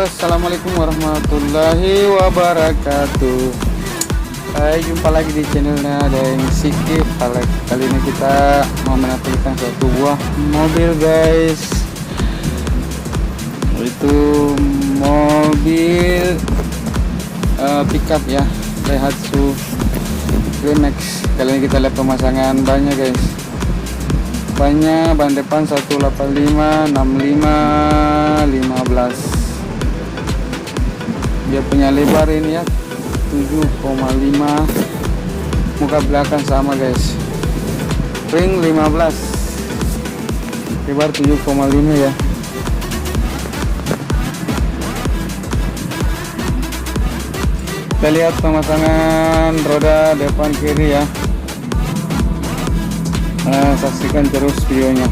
Assalamualaikum warahmatullahi wabarakatuh. Hai, jumpa lagi di channelnya Deng Sikip. Kali ini kita mau menampilkan suatu buah mobil, guys. Itu mobil pickup ya, Daihatsu Climax. Kali ini kita lihat pemasangan bannya, guys. Bannya ban depan 185, 65, 15. Dia punya lebar ini ya 7,5, muka belakang sama, guys. Ring 15, lebar 7,5 ya. Kita lihat pemasangan roda depan kiri ya. Saksikan terus videonya.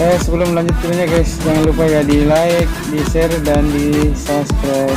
Sebelum lanjut videonya, guys, jangan lupa ya di like, di share, dan di subscribe.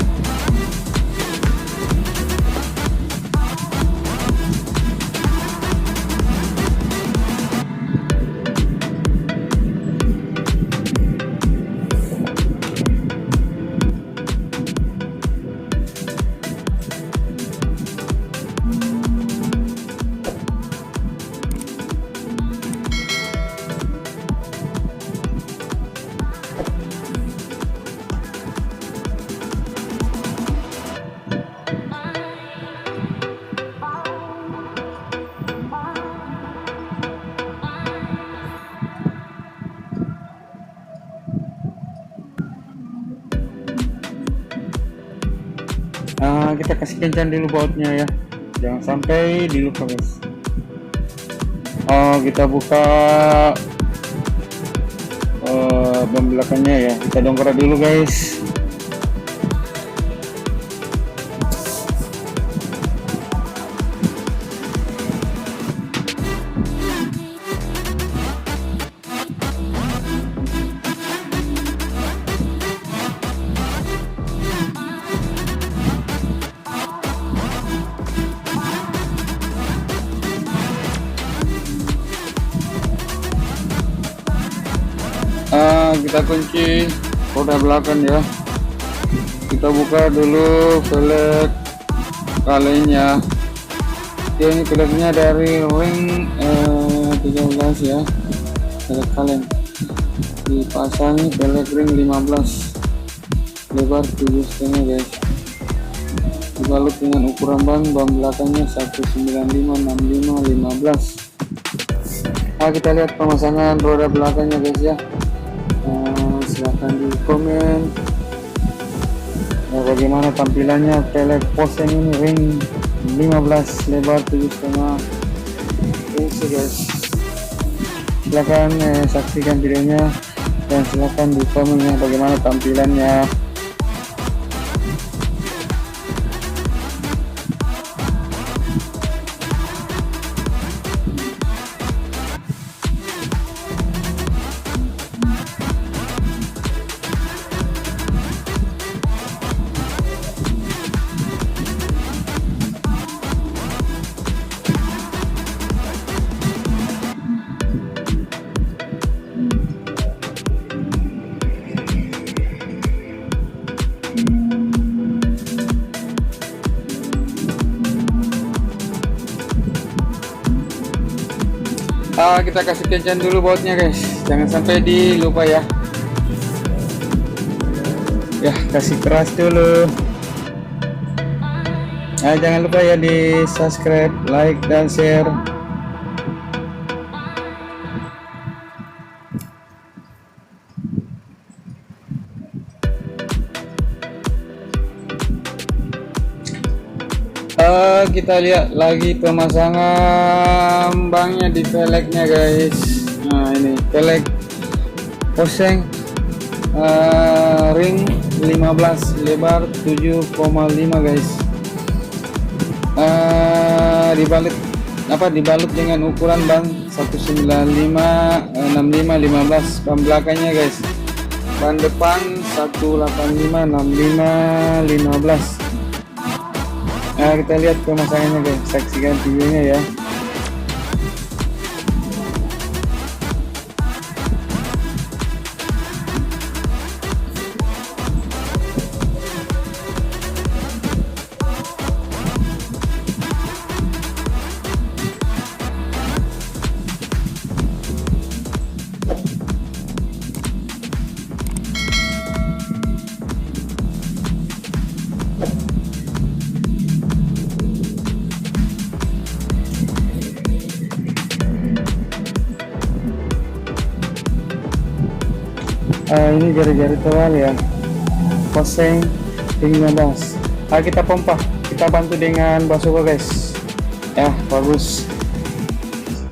Kita kasih kencang dulu bautnya ya, jangan sampai dilupa, guys. Kita buka ban belakangnya ya, kita dongkrak dulu, guys. Kita kunci roda belakang ya. Kita buka dulu velg kalengnya. Ini velgnya dari ring 13 ya, velg kaleng. Dipasangi velg ring 15, lebar 7,5, guys. Dibalut dengan ukuran ban belakangnya 195, 65, 15. Kita lihat pemasangan roda belakangnya, guys ya. Silahkan di komen bagaimana tampilannya velg posen ini, ring 15, lebar 7,5 inci, guys. Silahkan saksikan videonya dan silahkan di komen ya bagaimana tampilannya. Kita kasih kencang dulu bautnya, guys, jangan sampai dilupa ya. Kasih keras dulu. Jangan lupa ya di subscribe, like, dan share. Kita lihat lagi pemasangan banknya di velgnya, guys. Nah, ini velg poseng ring 15 lebar 7,5 guys. Dibalut dengan ukuran ban 195 65 15. Ban belakangnya guys, ban depan 185 65 15. Kita lihat pemasangannya guys, saksikan videonya ya. Ini jari-jari tebal ya, poseng ring 15. Kita pompa, kita bantu dengan basuh guys ya, bagus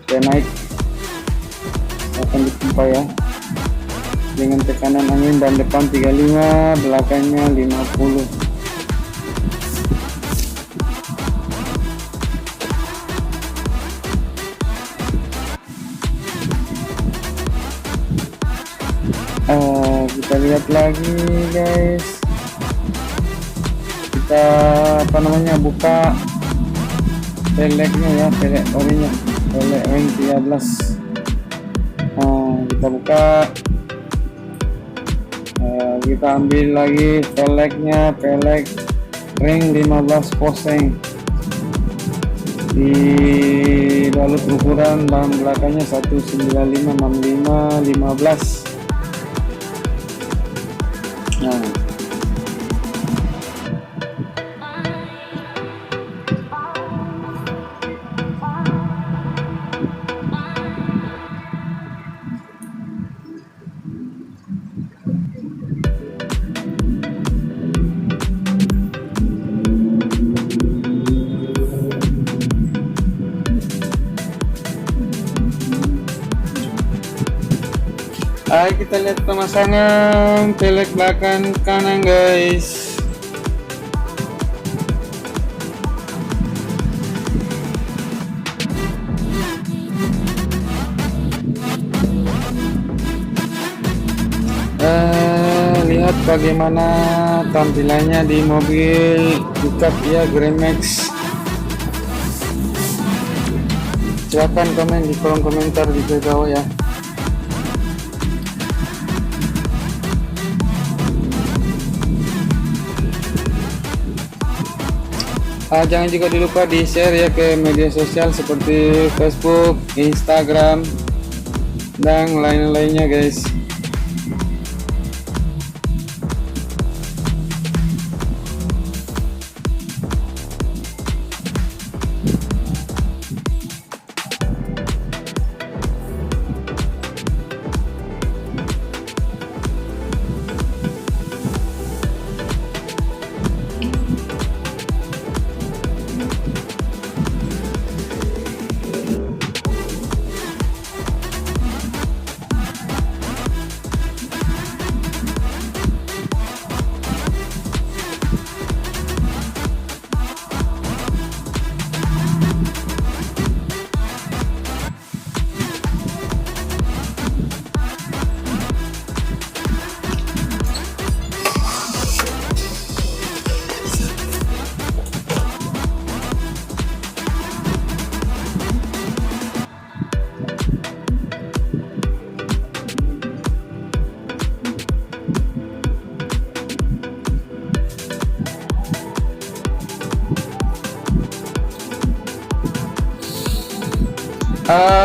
ya, naik akan dipompa ya dengan tekanan angin. Ban depan 35, belakangnya 50. Kita lihat lagi guys, kita buka peleknya ya, pelek orinya, pelek ring 13. Kita buka, kita ambil lagi peleknya, pelek ring 15 poseng, dibalut ukuran ban belakangnya 195 65 15. Kita lihat pemasangan pelek belakang kanan guys. Lihat bagaimana tampilannya di mobil pickup ya, Grand Max. Silahkan komen di kolom komentar di bawah ya. Jangan juga dilupa di share ya ke media sosial seperti Facebook, Instagram, dan lain-lainnya guys.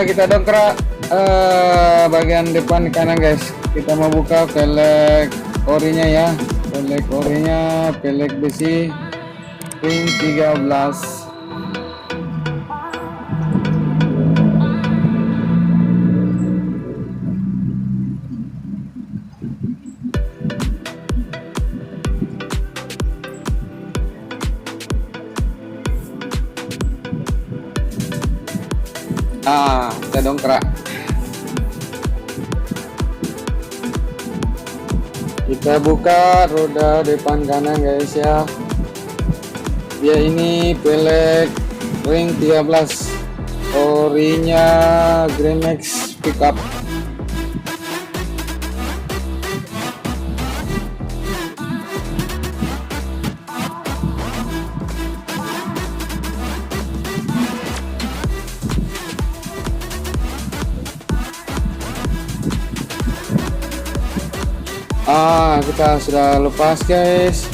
Kita dongkrak bagian depan kanan guys. Kita mau buka pelek orinya ya, pelek besi ring 13. Kita dongkrak. Kita buka roda depan kanan guys ya. Dia ini pelek ring 13, orinya Grandmax pickup. Kita sudah lepas guys.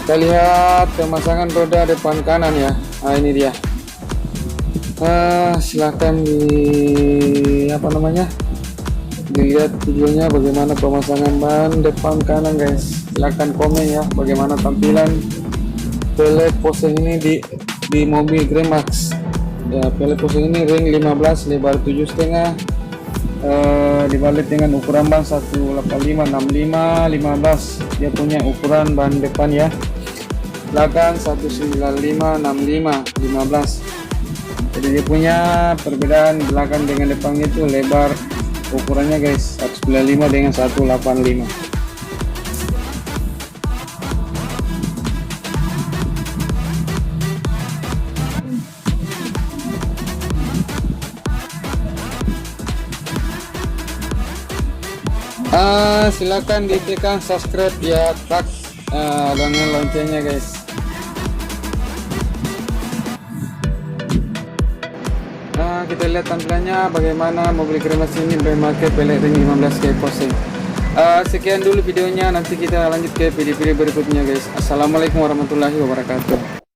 Kita lihat pemasangan roda depan kanan ya. Ini dia. Silahkan dilihat videonya bagaimana pemasangan ban depan kanan guys. Silahkan komen ya bagaimana tampilan pelek poseng ini di mobil Grandmax ya. Pelek poseng ini ring 15, lebar 7,5, dibalik dengan ukuran ban 185/65 15. Dia punya ukuran ban depan ya, belakang 195/65 15. Jadi dia punya perbedaan belakang dengan depan itu lebar ukurannya guys, 195 dengan 185. Silakan ditekan subscribe ya, tak dengan loncengnya guys. Kita lihat tampilannya bagaimana mobil Grandmax ini memakai pelek ring 15 kayak poseng. Sekian dulu videonya, nanti kita lanjut ke video-video berikutnya guys. Assalamualaikum warahmatullahi wabarakatuh.